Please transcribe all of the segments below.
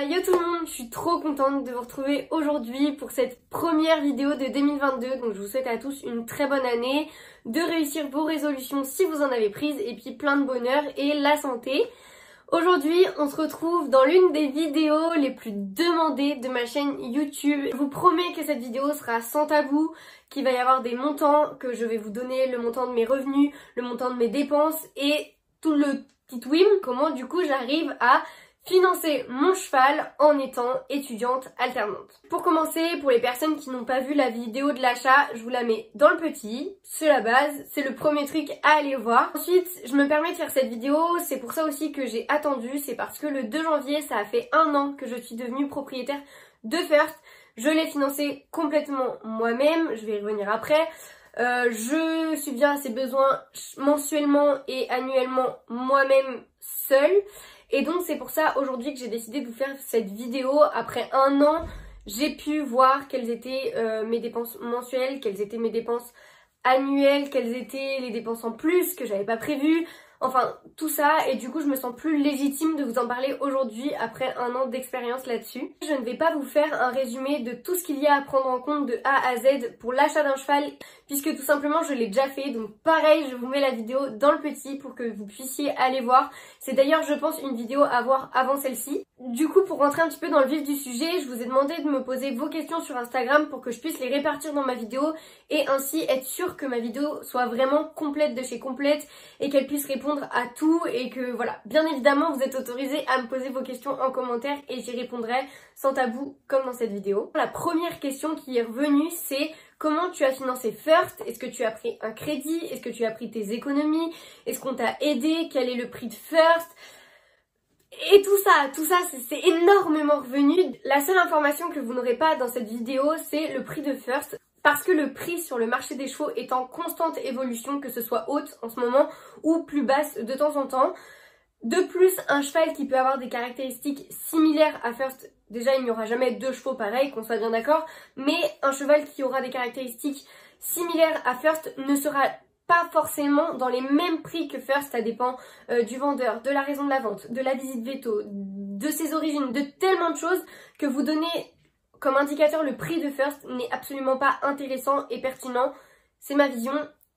Yo tout le monde, je suis trop contente de vous retrouver aujourd'hui pour cette première vidéo de 2022. Donc je vous souhaite à tous une très bonne année, de réussir vos résolutions si vous en avez prises et puis plein de bonheur et la santé. Aujourd'hui, on se retrouve dans l'une des vidéos les plus demandées de ma chaîne YouTube. Je vous promets que cette vidéo sera sans tabou, qu'il va y avoir des montants, que je vais vous donner le montant de mes revenus, le montant de mes dépenses et tout le petit wim, comment du coup j'arrive à financer mon cheval en étant étudiante alternante. Pour commencer, pour les personnes qui n'ont pas vu la vidéo de l'achat, je vous la mets dans le petit, c'est la base, c'est le premier truc à aller voir. Ensuite, je me permets de faire cette vidéo, c'est pour ça aussi que j'ai attendu, c'est parce que le 2 janvier, ça a fait 1 an que je suis devenue propriétaire de First. Je l'ai financé complètement moi-même, je vais y revenir après. Je subviens à ses besoins mensuellement et annuellement moi-même seule. Et donc c'est pour ça aujourd'hui que j'ai décidé de vous faire cette vidéo. Après 1 an, j'ai pu voir quelles étaient mes dépenses mensuelles, quelles étaient mes dépenses annuelles, quelles étaient les dépenses en plus que j'avais pas prévues. Enfin tout ça, et du coup je me sens plus légitime de vous en parler aujourd'hui après 1 an d'expérience là-dessus. Je ne vais pas vous faire un résumé de tout ce qu'il y a à prendre en compte de A à Z pour l'achat d'un cheval, puisque tout simplement je l'ai déjà fait. Donc pareil, je vous mets la vidéo dans le petit pour que vous puissiez aller voir. C'est d'ailleurs je pense une vidéo à voir avant celle-ci. Du coup, pour rentrer un petit peu dans le vif du sujet, je vous ai demandé de me poser vos questions sur Instagram pour que je puisse les répartir dans ma vidéo et ainsi être sûre que ma vidéo soit vraiment complète de chez complète et qu'elle puisse répondre à tout, et que voilà, bien évidemment vous êtes autorisés à me poser vos questions en commentaire et j'y répondrai sans tabou comme dans cette vidéo. La première question qui est revenue, c'est comment tu as financé First? Est-ce que tu as pris un crédit? Est-ce que tu as pris tes économies? Est-ce qu'on t'a aidé? Quel est le prix de First? Et tout ça, c'est énormément revenu. La seule information que vous n'aurez pas dans cette vidéo, c'est le prix de First. Parce que le prix sur le marché des chevaux est en constante évolution, que ce soit haute en ce moment ou plus basse de temps en temps. De plus, un cheval qui peut avoir des caractéristiques similaires à First, déjà il n'y aura jamais 2 chevaux pareils, qu'on soit bien d'accord, mais un cheval qui aura des caractéristiques similaires à First ne sera pas forcément dans les mêmes prix que First. Ça dépend du vendeur, de la raison de la vente, de la visite veto, de ses origines, de tellement de choses que vous donner comme indicateur le prix de First n'est absolument pas intéressant et pertinent. C'est ma vision,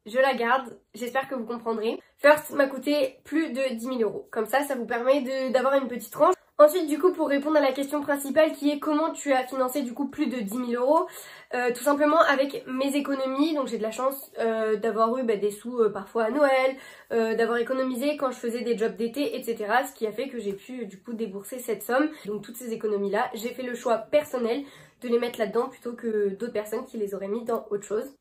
je la garde, j'espère que vous comprendrez. First m'a coûté plus de 10 000 €. Comme ça vous permet d'avoir une petite tranche. Ensuite, du coup, pour répondre à la question principale qui est comment tu as financé du coup plus de 10 000 €, tout simplement avec mes économies. Donc j'ai de la chance d'avoir eu des sous parfois à Noël, d'avoir économisé quand je faisais des jobs d'été, etc. Ce qui a fait que j'ai pu du coup débourser cette somme. Donc toutes ces économies-là, j'ai fait le choix personnel de les mettre là-dedans plutôt que d'autres personnes qui les auraient mis dans autre chose.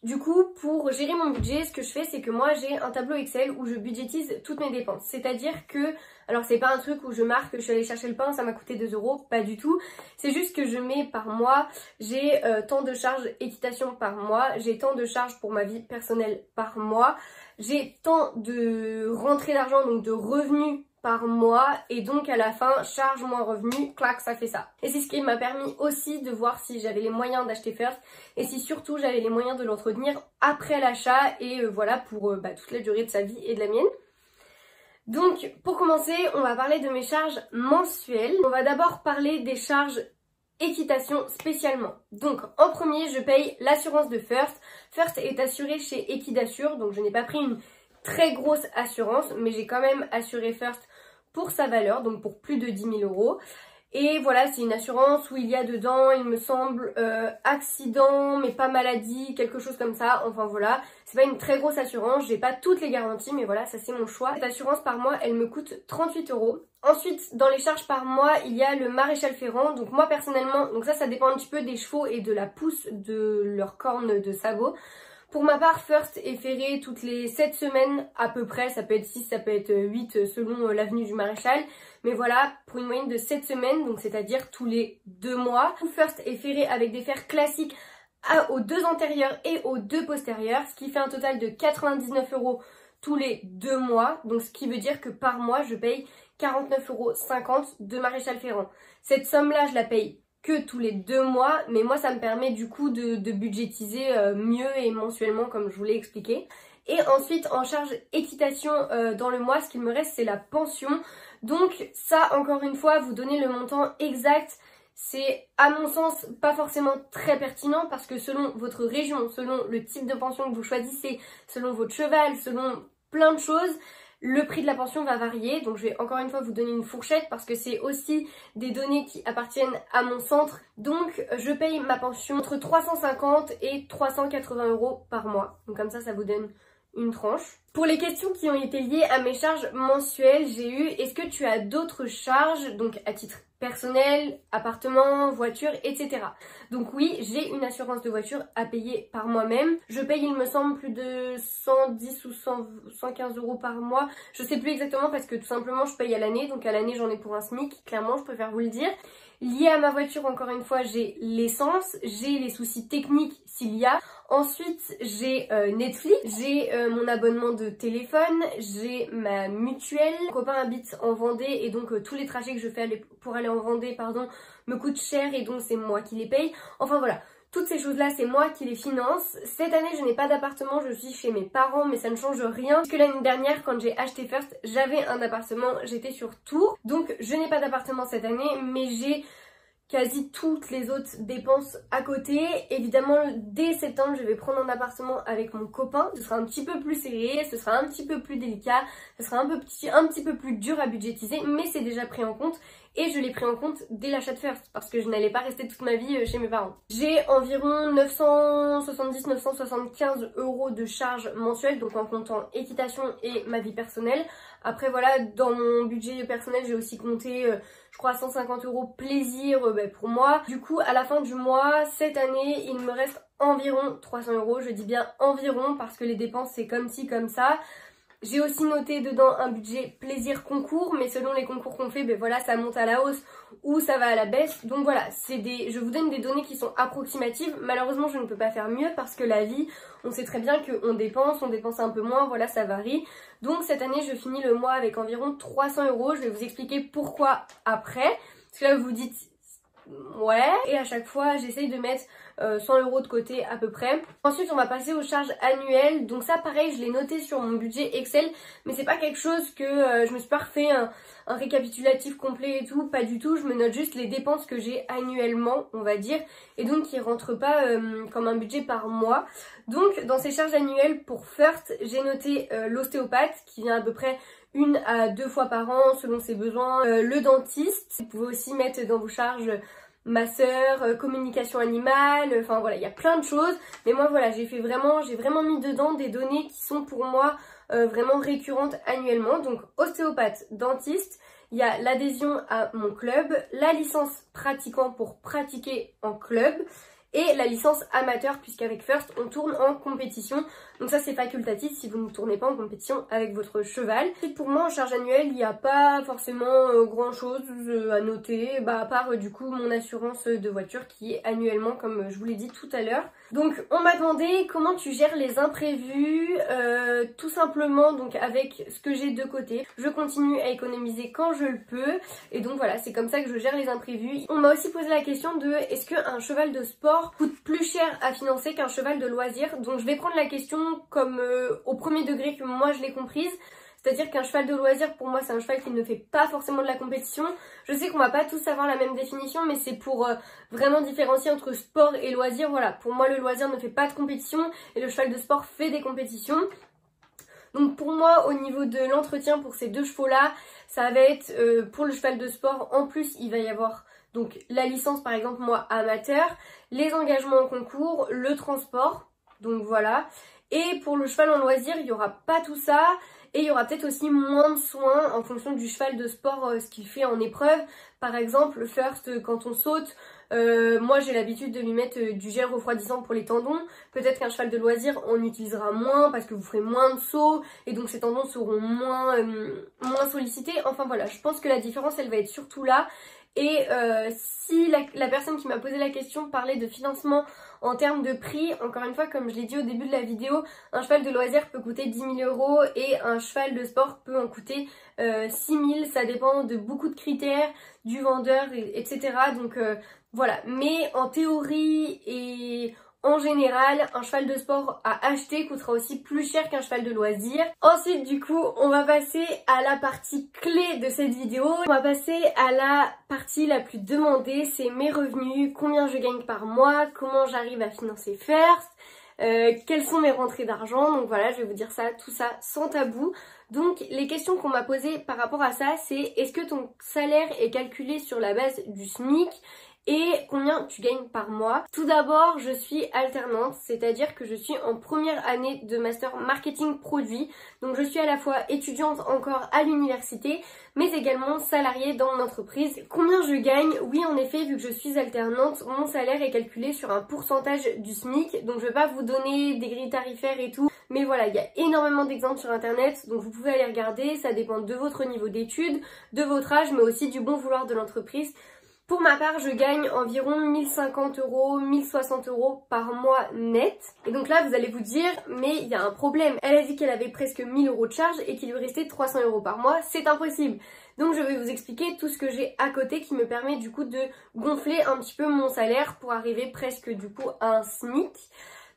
Du coup, pour gérer mon budget, ce que je fais, c'est que moi j'ai un tableau Excel où je budgétise toutes mes dépenses. C'est-à-dire que, alors c'est pas un truc où je marque que je suis allée chercher le pain, ça m'a coûté 2 €, pas du tout. C'est juste que je mets par mois, j'ai tant de charges équitation par mois, j'ai tant de charges pour ma vie personnelle par mois, j'ai tant de rentrées d'argent, donc de revenus par mois, et donc à la fin, charge moins revenu, clac, ça fait ça. Et c'est ce qui m'a permis aussi de voir si j'avais les moyens d'acheter First et si surtout j'avais les moyens de l'entretenir après l'achat et voilà pour toute la durée de sa vie et de la mienne. Donc pour commencer, on va parler de mes charges mensuelles. On va d'abord parler des charges équitation spécialement. Donc en premier, je paye l'assurance de First. First est assuré chez Equidassure, donc je n'ai pas pris une très grosse assurance, mais j'ai quand même assuré First pour sa valeur, donc pour plus de 10 000 €. Et voilà, c'est une assurance où il y a dedans, il me semble, accident, mais pas maladie, quelque chose comme ça. Enfin voilà, c'est pas une très grosse assurance, j'ai pas toutes les garanties, mais voilà, ça c'est mon choix. Cette assurance par mois, elle me coûte 38 €. Ensuite, dans les charges par mois, il y a le maréchal ferrant. Donc moi personnellement, donc ça dépend un petit peu des chevaux et de la pousse de leur corne de sabot. Pour ma part, First est ferré toutes les 7 semaines à peu près, ça peut être 6, ça peut être 8 selon l'avenue du maréchal. Mais voilà, pour une moyenne de 7 semaines, donc c'est-à-dire tous les 2 mois. First est ferré avec des fers classiques aux 2 antérieurs et aux 2 postérieurs, ce qui fait un total de 99 € tous les 2 mois. Donc ce qui veut dire que par mois, je paye 49,50 € de maréchal ferrant. Cette somme-là, je la paye que tous les 2 mois, mais moi ça me permet du coup de budgétiser mieux et mensuellement comme je vous l'ai expliqué. Et ensuite en charge équitation dans le mois, ce qu'il me reste c'est la pension. Donc ça encore une fois, vous donnez le montant exact, c'est à mon sens pas forcément très pertinent parce que selon votre région, selon le type de pension que vous choisissez, selon votre cheval, selon plein de choses, le prix de la pension va varier. Donc je vais encore une fois vous donner une fourchette parce que c'est aussi des données qui appartiennent à mon centre. Donc je paye ma pension entre 350 et 380 € par mois. Donc comme ça vous donne une tranche. Pour les questions qui ont été liées à mes charges mensuelles, j'ai eu est-ce que tu as d'autres charges, donc à titre personnel, appartement, voiture, etc. Donc oui, j'ai une assurance de voiture à payer par moi-même. Je paye, il me semble, plus de 110 ou 115 € par mois. Je sais plus exactement parce que tout simplement je paye à l'année. Donc à l'année j'en ai pour un SMIC, clairement je préfère vous le dire. Lié à ma voiture, encore une fois, j'ai l'essence, j'ai les soucis techniques s'il y a. Ensuite, j'ai Netflix, j'ai mon abonnement de téléphone, j'ai ma mutuelle. Mon copain habite en Vendée et donc tous les trajets que je fais pour aller en Vendée, me coûtent cher et donc c'est moi qui les paye. Enfin voilà. Toutes ces choses-là, c'est moi qui les finance. Cette année, je n'ai pas d'appartement, je suis chez mes parents, mais ça ne change rien. Parce que l'année dernière, quand j'ai acheté First, j'avais un appartement, j'étais sur Tours. Donc, je n'ai pas d'appartement cette année, mais j'ai quasi toutes les autres dépenses à côté. Évidemment, dès septembre, je vais prendre un appartement avec mon copain. Ce sera un petit peu plus serré, ce sera un petit peu plus délicat, ce sera un petit peu plus dur à budgétiser, mais c'est déjà pris en compte. Et je l'ai pris en compte dès l'achat de First parce que je n'allais pas rester toute ma vie chez mes parents. J'ai environ 970-975 € de charges mensuelles, donc en comptant équitation et ma vie personnelle. Après voilà, dans mon budget personnel, j'ai aussi compté, je crois, 150 € plaisir pour moi. Du coup, à la fin du mois, cette année, il me reste environ 300 €. Je dis bien environ parce que les dépenses, c'est comme ci, comme ça. J'ai aussi noté dedans un budget plaisir concours, mais selon les concours qu'on fait, voilà, ça monte à la hausse ou ça va à la baisse. Donc voilà, je vous donne des données qui sont approximatives. Malheureusement, je ne peux pas faire mieux parce que la vie, on sait très bien qu'on dépense un peu moins, voilà, ça varie. Donc cette année, je finis le mois avec environ 300 €. Je vais vous expliquer pourquoi après. Parce que là, vous vous dites, ouais, et à chaque fois, j'essaye de mettre 100 € de côté à peu près. Ensuite, on va passer aux charges annuelles. Donc ça, pareil, je l'ai noté sur mon budget Excel, mais c'est pas quelque chose que je me suis pas refait un récapitulatif complet et tout, pas du tout. Je me note juste les dépenses que j'ai annuellement, on va dire, et donc qui rentrent pas comme un budget par mois. Donc dans ces charges annuelles pour First, j'ai noté l'ostéopathe qui vient à peu près 1 à 2 fois par an selon ses besoins, le dentiste. Vous pouvez aussi mettre dans vos charges masseur, communication animale, enfin voilà, il y a plein de choses. Mais moi voilà, j'ai vraiment mis dedans des données qui sont pour moi vraiment récurrentes annuellement. Donc ostéopathe, dentiste, il y a l'adhésion à mon club, la licence pratiquant pour pratiquer en club, et la licence amateur puisqu'avec First on tourne en compétition. Donc ça c'est facultatif si vous ne tournez pas en compétition avec votre cheval. Et pour moi en charge annuelle il n'y a pas forcément grand chose à noter, à part du coup mon assurance de voiture qui est annuellement comme je vous l'ai dit tout à l'heure. Donc on m'a demandé comment tu gères les imprévus, tout simplement donc avec ce que j'ai de côté. Je continue à économiser quand je le peux et donc voilà, c'est comme ça que je gère les imprévus. On m'a aussi posé la question de est-ce qu'un cheval de sport coûte plus cher à financer qu'un cheval de loisir. Donc je vais prendre la question comme au premier degré que moi je l'ai comprise. C'est-à-dire qu'un cheval de loisir, pour moi, c'est un cheval qui ne fait pas forcément de la compétition. Je sais qu'on va pas tous avoir la même définition, mais c'est pour vraiment différencier entre sport et loisir. Voilà, pour moi, le loisir ne fait pas de compétition et le cheval de sport fait des compétitions. Donc pour moi, au niveau de l'entretien pour ces deux chevaux-là, ça va être pour le cheval de sport, en plus, il va y avoir donc la licence, par exemple, moi, amateur, les engagements en concours, le transport, donc voilà. Et pour le cheval en loisir, il n'y aura pas tout ça. Et il y aura peut-être aussi moins de soins en fonction du cheval de sport, ce qu'il fait en épreuve. Par exemple, le First, quand on saute, moi j'ai l'habitude de lui mettre du gel refroidissant pour les tendons. Peut-être qu'un cheval de loisir, on utilisera moins parce que vous ferez moins de sauts. Et donc ces tendons seront moins sollicités. Enfin voilà, je pense que la différence, elle va être surtout là. Et si la personne qui m'a posé la question parlait de financement en termes de prix, encore une fois, comme je l'ai dit au début de la vidéo, un cheval de loisir peut coûter 10 000 € et un cheval de sport peut en coûter 6 000. Ça dépend de beaucoup de critères, du vendeur, etc. Donc voilà. Mais en théorie et en général, un cheval de sport à acheter coûtera aussi plus cher qu'un cheval de loisir. Ensuite, du coup, on va passer à la partie clé de cette vidéo. On va passer à la partie la plus demandée, c'est mes revenus, combien je gagne par mois, comment j'arrive à financer First, quelles sont mes rentrées d'argent. Donc voilà, je vais vous dire ça, tout ça sans tabou. Donc les questions qu'on m'a posées par rapport à ça, c'est est-ce que ton salaire est calculé sur la base du SMIC et combien tu gagnes par mois? Tout d'abord, je suis alternante, c'est-à-dire que je suis en première année de master marketing produit. Donc je suis à la fois étudiante encore à l'université, mais également salariée dans mon entreprise. Combien je gagne? Oui, en effet, vu que je suis alternante, mon salaire est calculé sur un pourcentage du SMIC. Donc je vais pas vous donner des grilles tarifaires et tout, mais voilà, il y a énormément d'exemples sur internet, donc vous pouvez aller regarder. Ça dépend de votre niveau d'études, de votre âge, mais aussi du bon vouloir de l'entreprise. Pour ma part, je gagne environ 1050 €, 1060 € par mois net. Et donc là, vous allez vous dire, mais il y a un problème. Elle a dit qu'elle avait presque 1000 € de charge et qu'il lui restait 300 € par mois. C'est impossible. Donc je vais vous expliquer tout ce que j'ai à côté qui me permet du coup de gonfler un petit peu mon salaire pour arriver presque du coup à un SMIC.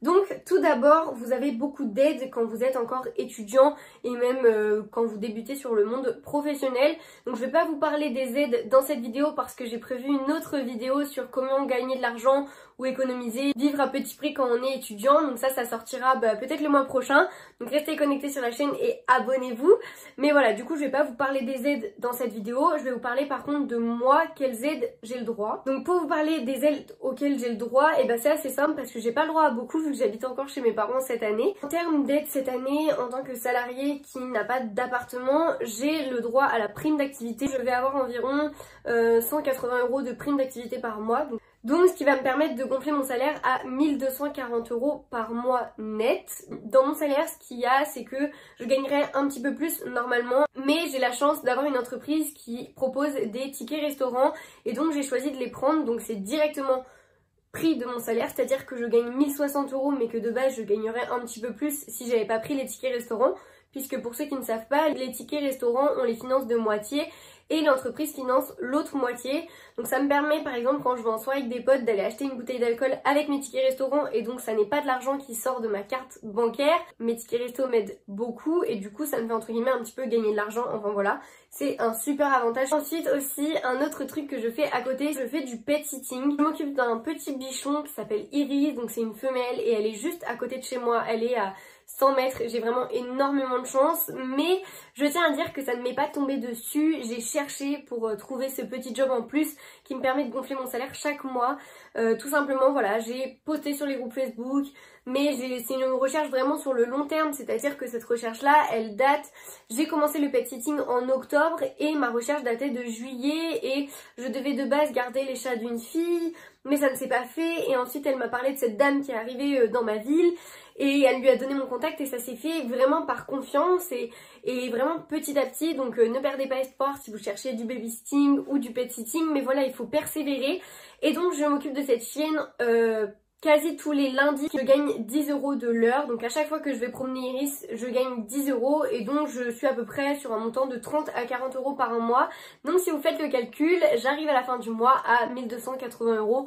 Donc tout d'abord, vous avez beaucoup d'aides quand vous êtes encore étudiant et même quand vous débutez sur le monde professionnel. Donc je vais pas vous parler des aides dans cette vidéo parce que j'ai prévu une autre vidéo sur comment gagner de l'argent ou économiser, vivre à petit prix quand on est étudiant. Donc ça sortira peut-être le mois prochain. Donc restez connectés sur la chaîne et abonnez-vous. Mais voilà, du coup je vais pas vous parler des aides dans cette vidéo. Je vais vous parler par contre de moi, quelles aides j'ai le droit. Donc pour vous parler des aides auxquelles j'ai le droit, et c'est assez simple parce que j'ai pas le droit à beaucoup vu que j'habite encore chez mes parents cette année. En termes d'aide cette année, en tant que salarié qui n'a pas d'appartement, j'ai le droit à la prime d'activité. Je vais avoir environ 180 € de prime d'activité par mois. Donc ce qui va me permettre de gonfler mon salaire à 1240 € par mois net. Dans mon salaire, ce qu'il y a, c'est que je gagnerai un petit peu plus normalement, mais j'ai la chance d'avoir une entreprise qui propose des tickets restaurants et donc j'ai choisi de les prendre. Donc c'est directement pris de mon salaire, c'est-à-dire que je gagne 1060 € mais que de base je gagnerais un petit peu plus si j'avais pas pris les tickets restaurants, puisque pour ceux qui ne savent pas, les tickets restaurants on les finance de moitié et l'entreprise finance l'autre moitié. Donc ça me permet par exemple quand je vais en soirée avec des potes d'aller acheter une bouteille d'alcool avec mes tickets restaurants et donc ça n'est pas de l'argent qui sort de ma carte bancaire. Mes tickets resto m'aident beaucoup et du coup ça me fait entre guillemets un petit peu gagner de l'argent, enfin voilà. C'est un super avantage. Ensuite aussi, un autre truc que je fais à côté, je fais du pet sitting. Je m'occupe d'un petit bichon qui s'appelle Iris, donc c'est une femelle et elle est juste à côté de chez moi, elle est à 100 mètres, j'ai vraiment énormément de chance, mais je tiens à dire que ça ne m'est pas tombé dessus. J'ai cherché pour trouver ce petit job en plus qui me permet de gonfler mon salaire chaque mois. Tout simplement, voilà, j'ai posté sur les groupes Facebook, mais c'est une recherche vraiment sur le long terme, c'est-à-dire que cette recherche-là, elle date, j'ai commencé le pet sitting en octobre et ma recherche datait de juillet et je devais de base garder les chats d'une fille, mais ça ne s'est pas fait et ensuite elle m'a parlé de cette dame qui est arrivée dans ma ville et elle lui a donné mon contact et ça s'est fait vraiment par confiance et vraiment petit à petit. Donc ne perdez pas espoir si vous cherchez du babysitting ou du pet sitting, mais voilà, il faut persévérer. Et donc je m'occupe de cette chienne quasi tous les lundis. Je gagne 10 € de l'heure, donc à chaque fois que je vais promener Iris, je gagne 10 € et donc je suis à peu près sur un montant de 30 à 40 € par mois. Donc si vous faites le calcul, j'arrive à la fin du mois à 1280 €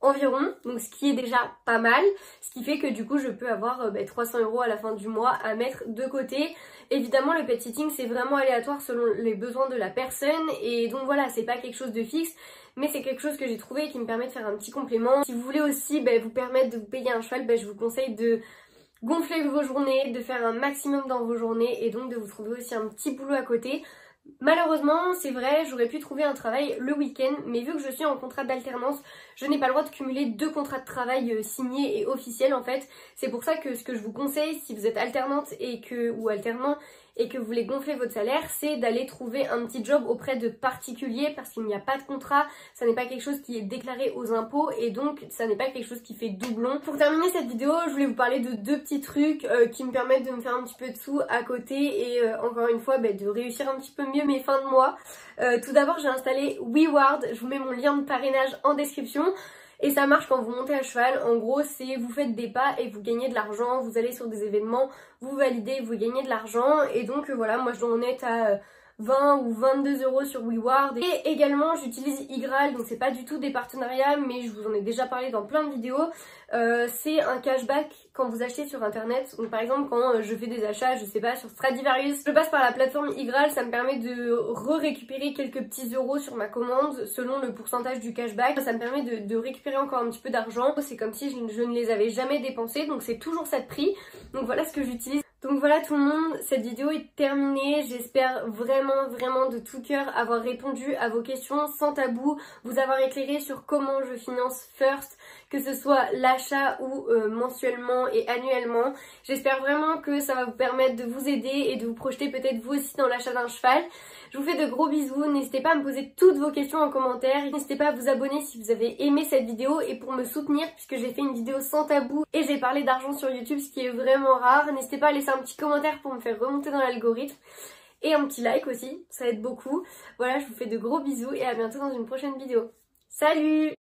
environ, donc ce qui est déjà pas mal, ce qui fait que du coup je peux avoir 300 € à la fin du mois à mettre de côté. Évidemment le pet sitting c'est vraiment aléatoire selon les besoins de la personne et donc voilà, c'est pas quelque chose de fixe, mais c'est quelque chose que j'ai trouvé et qui me permet de faire un petit complément. Si vous voulez aussi vous permettre de vous payer un cheval, je vous conseille de gonfler vos journées, de faire un maximum dans vos journées et donc de vous trouver aussi un petit boulot à côté. Malheureusement, c'est vrai, j'aurais pu trouver un travail le week-end, mais vu que je suis en contrat d'alternance, je n'ai pas le droit de cumuler deux contrats de travail signés et officiels en fait. C'est pour ça que ce que je vous conseille, si vous êtes alternante ou alternant et que vous voulez gonfler votre salaire, c'est d'aller trouver un petit job auprès de particuliers parce qu'il n'y a pas de contrat, ça n'est pas quelque chose qui est déclaré aux impôts et donc ça n'est pas quelque chose qui fait doublon. Pour terminer cette vidéo, je voulais vous parler de deux petits trucs qui me permettent de me faire un petit peu de sous à côté et encore une fois de réussir un petit peu mieux mes fins de mois. Tout d'abord, j'ai installé WeWard, je vous mets mon lien de parrainage en description. Et ça marche quand vous montez à cheval. En gros, c'est vous faites des pas et vous gagnez de l'argent. Vous allez sur des événements, vous validez, vous gagnez de l'argent. Et donc voilà, moi je dois en être à 20 ou 22 € sur WeWard. Et également j'utilise Igral, donc c'est pas du tout des partenariats mais je vous en ai déjà parlé dans plein de vidéos. C'est un cashback quand vous achetez sur internet. Donc par exemple quand je fais des achats, je sais pas, sur Stradivarius, je passe par la plateforme Igral, ça me permet de récupérer quelques petits euros sur ma commande selon le pourcentage du cashback. Ça me permet de récupérer encore un petit peu d'argent. C'est comme si je ne les avais jamais dépensés, donc c'est toujours ça de prix. Donc voilà ce que j'utilise. Donc voilà tout le monde, cette vidéo est terminée. J'espère vraiment de tout cœur avoir répondu à vos questions sans tabou, vous avoir éclairé sur comment je finance First, que ce soit l'achat ou mensuellement et annuellement. J'espère vraiment que ça va vous permettre de vous aider et de vous projeter peut-être vous aussi dans l'achat d'un cheval. Je vous fais de gros bisous, n'hésitez pas à me poser toutes vos questions en commentaire, n'hésitez pas à vous abonner si vous avez aimé cette vidéo et pour me soutenir puisque j'ai fait une vidéo sans tabou et j'ai parlé d'argent sur YouTube, ce qui est vraiment rare. N'hésitez pas à laisser un petit commentaire pour me faire remonter dans l'algorithme et un petit like aussi, ça aide beaucoup. Voilà, je vous fais de gros bisous et à bientôt dans une prochaine vidéo. Salut!